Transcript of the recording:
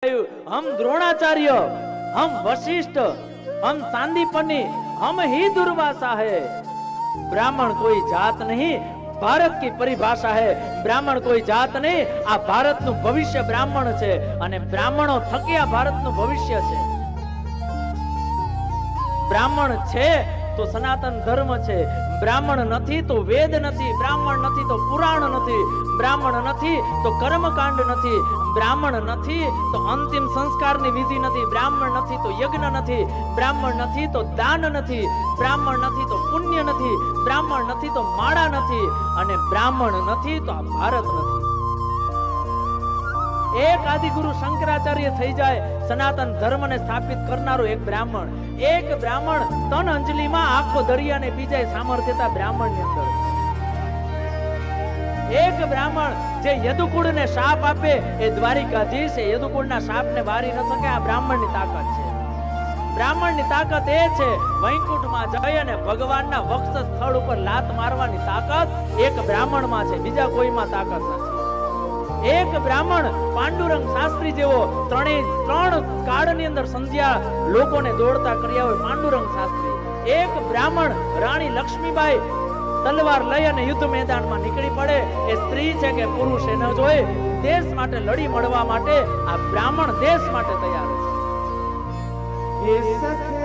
हम द्रोणाचार्य, हम वशिष्ठ, हम सांदीपनि, हम ही दुर्वासा है। ब्राह्मण कोई जात नहीं, भारत की परिभाषा है। ब्राह्मण कोई जात नहीं, आ भारत नु भविष्य ब्राह्मण छे अने ब्राह्मणो थकी आ भारत नु भविष्य छे। ब्राह्मण छे तो सनातन धर्म छे, ब्राह्मण नथी तो वेद नथी, ब्राह्मण नथी तो पुराण नथी, ब्राह्मण नथी तो कर्मकांड नथी, ब्राह्मण नथी तो अंतिम संस्कारनी विधि नथी, ब्राह्मण नथी तो यज्ञ नथी, ब्राह्मण नथी तो दान नथी, ब्राह्मण नथी तो पुण्य नथी, ब्राह्मण नथी तो माळा नथी, अने ब्राह्मण नथी तो आ भारत नथी। एक आदिगुरु शंकराचार्य थई जाए, सनातन धर्म ने स्थापित करनारो एक ब्राह्मण, एक ब्राह्मण तन अंजलि में आखो दरिया ने पी जाए सामर्थ्यता ब्राह्मण ने अंदर। एक ब्राह्मण जे यदुकुळ ने शाप आपे ए द्वारिकाधीश ए यदुकुळ ना शाप ने बारी न सके, आ ब्राह्मण नी ताकत छे। ब्राह्मण नी ताकत ए छे वैकुंठ में जई अने भगवान ना वक्ष स्थल पर लात मारवानी ताकत एक ब्राह्मण में छे, बीजा कोई में ताकत नथी। एक ब्राह्मण पांडुरंग शास्त्री जेवो त्रण काळनी अंदर संध्या लोकोने दौड़ता कर्या होय पांडुरंग शास्त्री। एक ब्राह्मण राणी लक्ष्मीबाई तलवार लई अने युद्ध मैदान में निकली पड़े, ए स्त्री छे के पुरुष ए न जोए, देश माटे लड़ी मळवा माटे आ ब्राह्मण देश माटे तैयार छे।